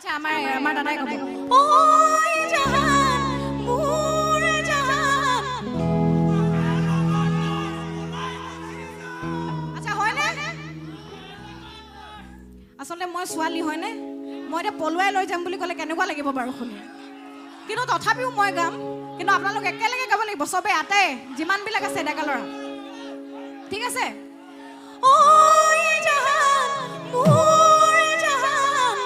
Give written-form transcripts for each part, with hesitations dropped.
আচ্ছা আমাৰ দাদাই ক'ব ওই জাহান মোৰ জাহান আচ্ছা হয়নে আসলে মই ছোৱালী হয়নে মই এটা পলুৱাই লৈ যাম বুলি ক'লে কেনেকুৱা লাগিব বাৰু শুনি কিন্তু তথাপিও মই গাম কিন্তু আপোনালোক একেলগে গাব লাগিব সবে আটাই যিমানবিলাক আছে ডেকা ল'ৰা ঠিক আছে ওই জাহান মোৰ জাহান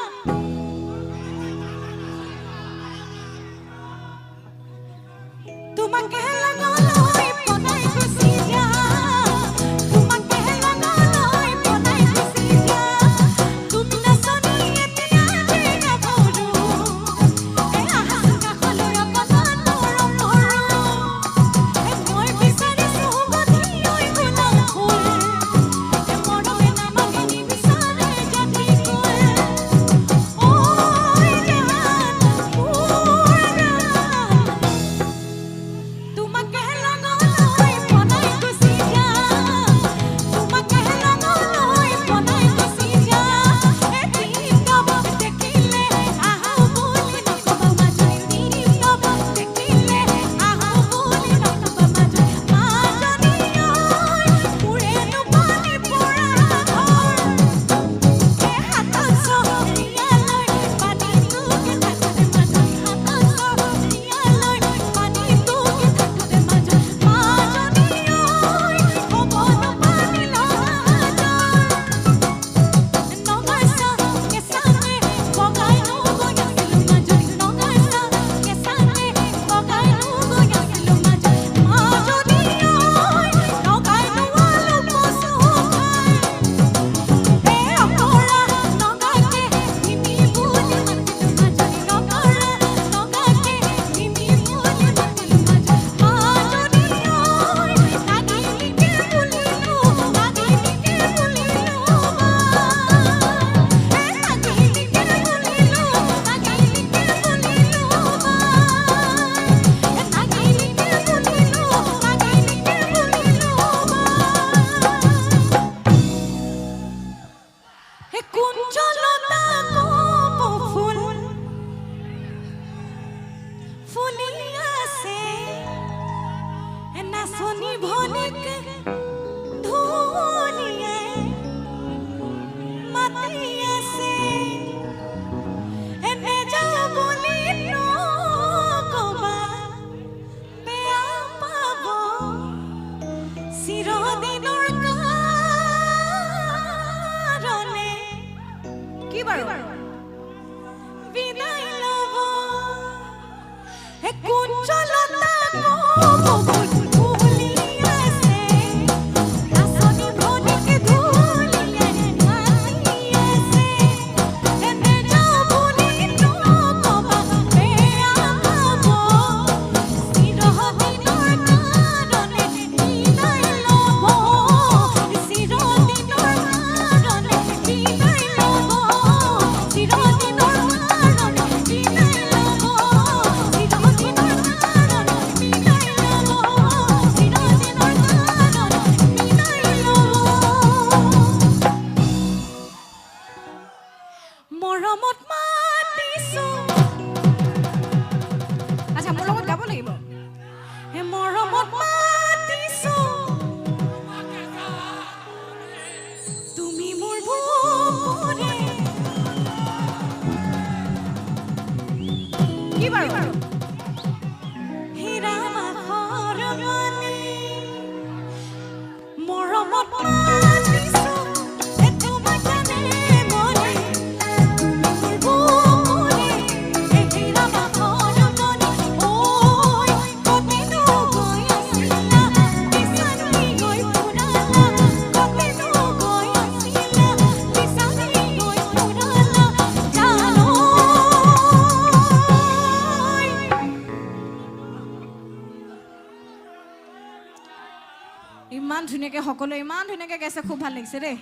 তোমাকে লাগালৈ পনাই গুচি যা তোমাকে লাগালৈ পনাই গুচি যা তুমি নাচনি এতিয়া দিনা ভৰু এ আহাকা হলৈ অকমান মৰম মৰম এ মই বিচাৰিছো গধি ঐ গোলাপ ফুল এ মৰমে নামাগে নিবিচাৰে জাতি কয় ওই জাহান মোৰ জাহান তোমাকে লাগালৈ পনাই গুচি যা তোমাকে লাগালৈ পনাই গুচি যা এদিন গাবক দেখিলে আহা বুলি নকবা মাজৈ দিন গাবক দেখিলে আহা বুলি নকবা মাজৈ মাজনী ঐ মোৰেনো পানী পৰা ঘৰ এ হাতত চহৰীয়ালৈ পানী তোকে থাকোতে মাজত হাতত চহৰীয়ালৈ পানী তোকে থাকোতে মাজত মাজনী ঐ হ'বনো পানী নগাইছা কেঁচাতে বগাই নগৈ আছিলোঁ মাজত নগাইছা কেঁচাতে বগাই নগৈ আছিলোঁ মাজত মাজনী ঐ নগাই নোৱালো কচু খাই এ অকৰা নগাকে হিমি বুলি মাতিলোঁ মাজত নকৰা নগাকে হিমি বুলি মাতিলোঁ মাজত মাজনী ঐ নাগিনীকে বুলিলোঁ নাগিনীকে বুলিলোঁ এ নাগিনীকে বুলিলোঁ নাগিনীকে বুলিলোঁ এ নাগিনীকে বুলিলোঁ নাগিনীকে বুলিলোঁ হে কুঞ্জলতা কপৌ ফুল ফুলি আছে হে নাচনী ভনিক ধুনীয়াই মাতি আছে হে নেযাওঁ বুলি নকবা বেয়া পাব চিৰদিনৰ কাৰণে কি বাৰু বিদায় ল'ব হে কুঞ্জলতা কপৌ ফুল ফুলি আছে নাচনী ভনিক ধুনীয়াই মাতি আছে হে নেযাওঁ বুলি নকবা বেয়া পাব চিৰদিনৰ কাৰণে বিদায় ল'ব চিৰদিনৰ কাৰণে বিদায় ল'ব চিৰদিনৰ কাৰণে বিদায় ল'ব চিৰদিনৰ কাৰণে বিদায় ল'ব চিৰদিনৰ কাৰণে বিদায় ল'ব মৰমত মাতিছোঁ আচ্ছা মোৰ লগত গাব লাগিব হে মৰমত মাতিছোঁ তুমি মোৰ বুকুৰে কি বাৰু হীৰা মাখৰ মণি মৰমত মাতিছোঁ এ তোমাক জানে মনে তুমি মোৰ বুকুৰে এ হীৰা মাখৰ মণি ঐ কতেনো গৈ আছিলা বিচাৰি গৈ ফুৰালা কতেনো গৈ আছিলা বিচাৰি গৈ ফুৰালা জানো ইমান ধুনীয়াকৈ সকলোৱে ইমান ধুনীয়াকৈ গাইছে খুব ভাল লাগিছে দেই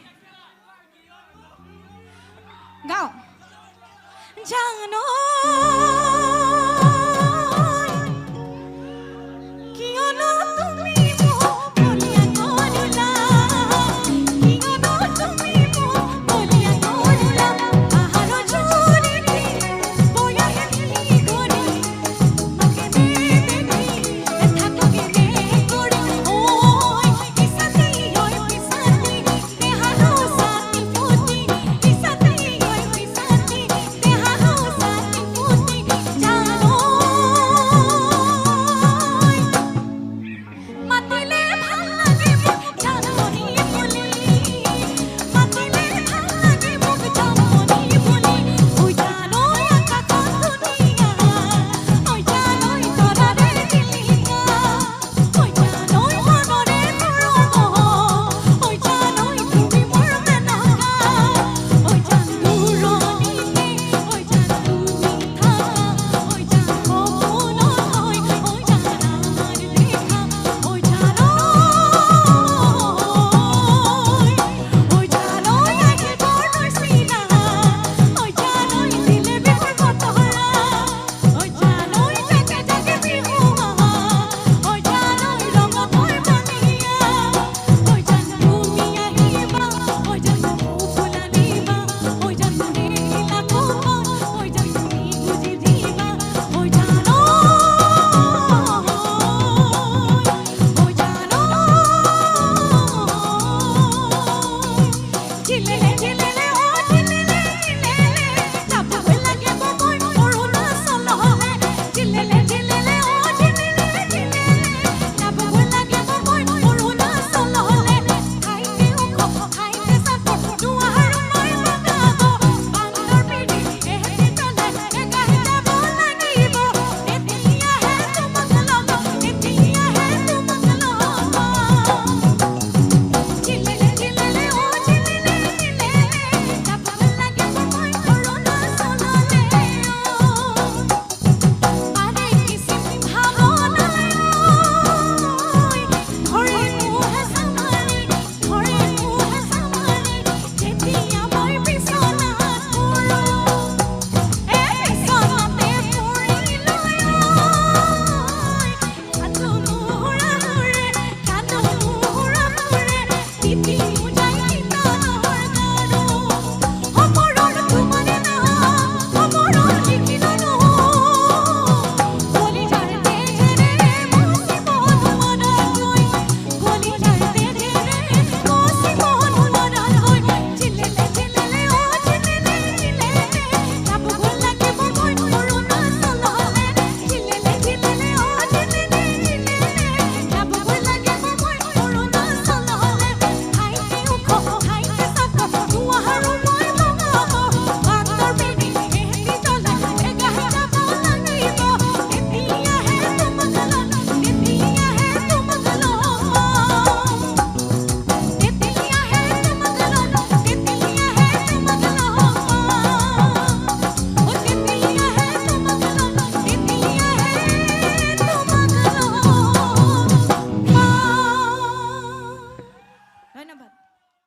গাওঁ জানো